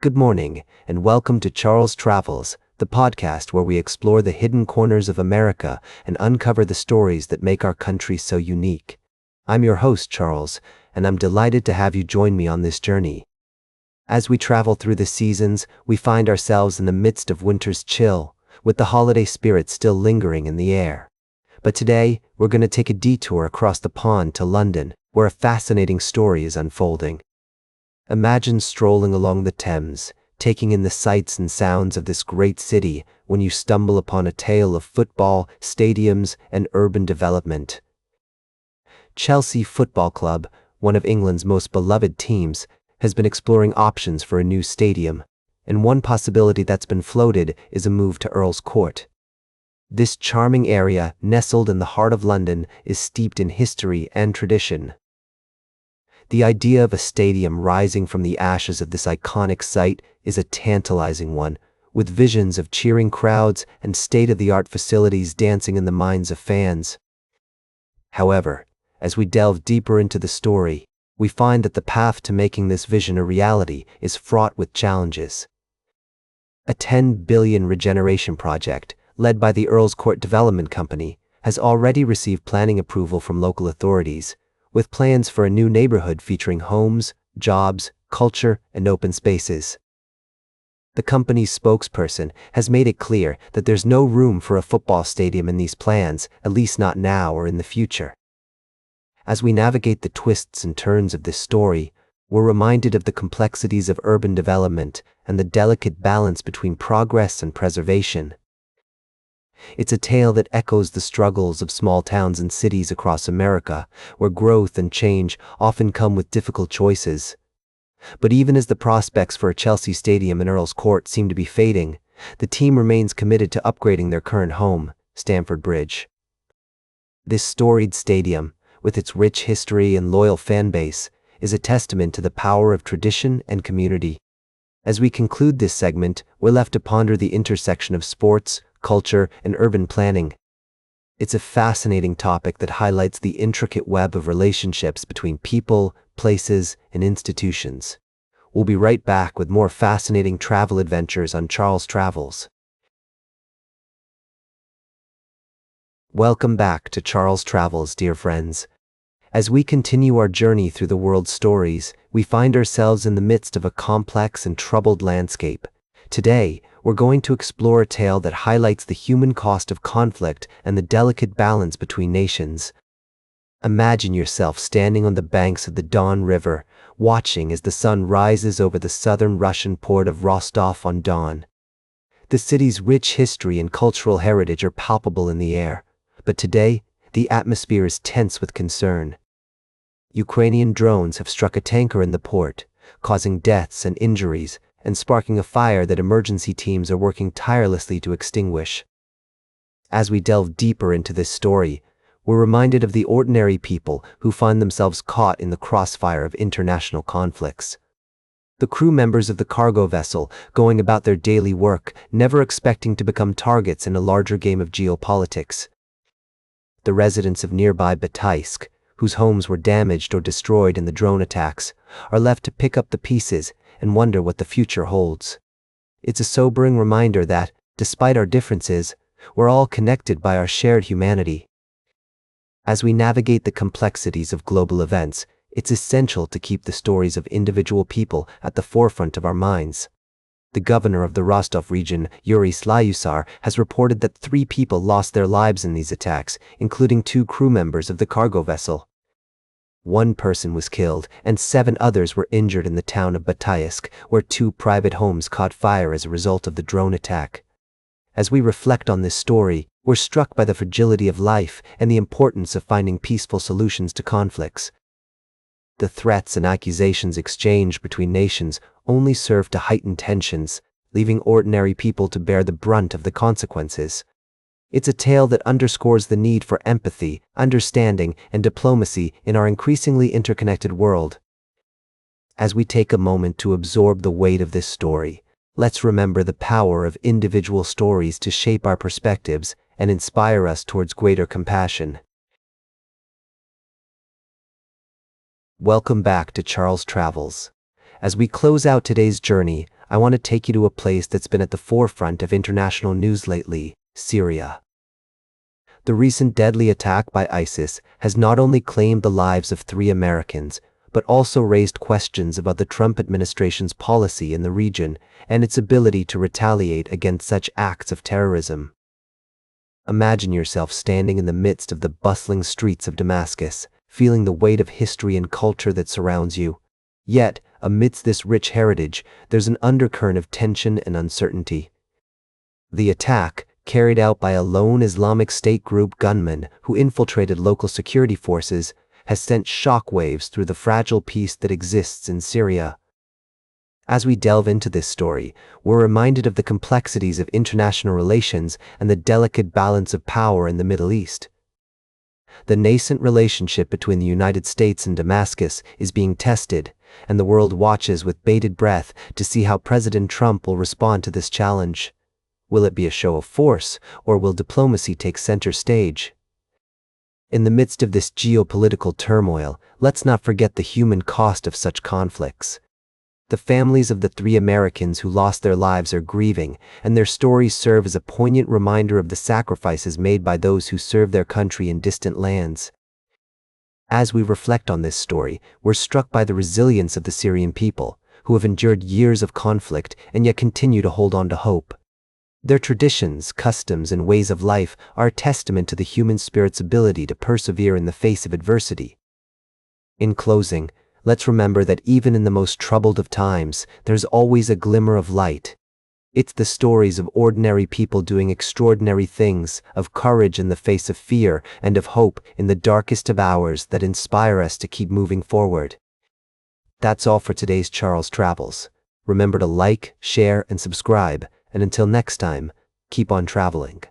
Good morning, and welcome to Charles Travels, the podcast where we explore the hidden corners of America and uncover the stories that make our country so unique. I'm your host, Charles, and I'm delighted to have you join me on this journey. As we travel through the seasons, we find ourselves in the midst of winter's chill, with the holiday spirit still lingering in the air. But today, we're going to take a detour across the pond to London, where a fascinating story is unfolding. Imagine strolling along the Thames, taking in the sights and sounds of this great city when you stumble upon a tale of football, stadiums, and urban development. Chelsea Football Club, one of England's most beloved teams, has been exploring options for a new stadium, and one possibility that's been floated is a move to Earl's Court. This charming area, nestled in the heart of London, is steeped in history and tradition. The idea of a stadium rising from the ashes of this iconic site is a tantalizing one, with visions of cheering crowds and state-of-the-art facilities dancing in the minds of fans. However, as we delve deeper into the story, we find that the path to making this vision a reality is fraught with challenges. A £10 billion regeneration project, led by the Earl's Court Development Company, has already received planning approval from local authorities, with plans for a new neighborhood featuring homes, jobs, culture, and open spaces. The company's spokesperson has made it clear that there's no room for a football stadium in these plans, at least not now or in the future. As we navigate the twists and turns of this story, we're reminded of the complexities of urban development and the delicate balance between progress and preservation. It's a tale that echoes the struggles of small towns and cities across America, where growth and change often come with difficult choices. But even as the prospects for a Chelsea stadium in Earl's Court seem to be fading, the team remains committed to upgrading their current home, Stamford Bridge. This storied stadium, with its rich history and loyal fan base, is a testament to the power of tradition and community. As we conclude this segment, we're left to ponder the intersection of sports, culture, and urban planning. It's a fascinating topic that highlights the intricate web of relationships between people, places, and institutions. We'll be right back with more fascinating travel adventures on Charles Travels. Welcome back to Charles Travels, dear friends. As we continue our journey through the world's stories, we find ourselves in the midst of a complex and troubled landscape. Today, we're going to explore a tale that highlights the human cost of conflict and the delicate balance between nations. Imagine yourself standing on the banks of the Don River, watching as the sun rises over the southern Russian port of Rostov-on-Don. The city's rich history and cultural heritage are palpable in the air, but today, the atmosphere is tense with concern. Ukrainian drones have struck a tanker in the port, causing deaths and injuries, and sparking a fire that emergency teams are working tirelessly to extinguish. As we delve deeper into this story, we're reminded of the ordinary people who find themselves caught in the crossfire of international conflicts. The crew members of the cargo vessel going about their daily work, never expecting to become targets in a larger game of geopolitics. The residents of nearby Bataisk, whose homes were damaged or destroyed in the drone attacks, are left to pick up the pieces and wonder what the future holds. It's a sobering reminder that, despite our differences, we're all connected by our shared humanity. As we navigate the complexities of global events, it's essential to keep the stories of individual people at the forefront of our minds. The governor of the Rostov region, Yuri Slyusar, has reported that 3 people lost their lives in these attacks, including 2 crew members of the cargo vessel. 1 person was killed, and 7 others were injured in the town of Bataisk, where 2 private homes caught fire as a result of the drone attack. As we reflect on this story, we're struck by the fragility of life and the importance of finding peaceful solutions to conflicts. The threats and accusations exchanged between nations only serve to heighten tensions, leaving ordinary people to bear the brunt of the consequences. It's a tale that underscores the need for empathy, understanding, and diplomacy in our increasingly interconnected world. As we take a moment to absorb the weight of this story, let's remember the power of individual stories to shape our perspectives and inspire us towards greater compassion. Welcome back to Charles Travels. As we close out today's journey, I want to take you to a place that's been at the forefront of international news lately: Syria. The recent deadly attack by ISIS has not only claimed the lives of 3 Americans, but also raised questions about the Trump administration's policy in the region and its ability to retaliate against such acts of terrorism. Imagine yourself standing in the midst of the bustling streets of Damascus, feeling the weight of history and culture that surrounds you. Yet, amidst this rich heritage, there's an undercurrent of tension and uncertainty. The attack, carried out by a lone Islamic State group gunman who infiltrated local security forces, has sent shockwaves through the fragile peace that exists in Syria. As we delve into this story, we're reminded of the complexities of international relations and the delicate balance of power in the Middle East. The nascent relationship between the United States and Damascus is being tested, and the world watches with bated breath to see how President Trump will respond to this challenge. Will it be a show of force, or will diplomacy take center stage? In the midst of this geopolitical turmoil, let's not forget the human cost of such conflicts. The families of the 3 Americans who lost their lives are grieving, and their stories serve as a poignant reminder of the sacrifices made by those who serve their country in distant lands. As we reflect on this story, we're struck by the resilience of the Syrian people, who have endured years of conflict and yet continue to hold on to hope. Their traditions, customs, and ways of life are a testament to the human spirit's ability to persevere in the face of adversity. In closing, let's remember that even in the most troubled of times, there's always a glimmer of light. It's the stories of ordinary people doing extraordinary things, of courage in the face of fear, and of hope in the darkest of hours that inspire us to keep moving forward. That's all for today's Charles Travels. Remember to like, share, and subscribe, and until next time, keep on traveling.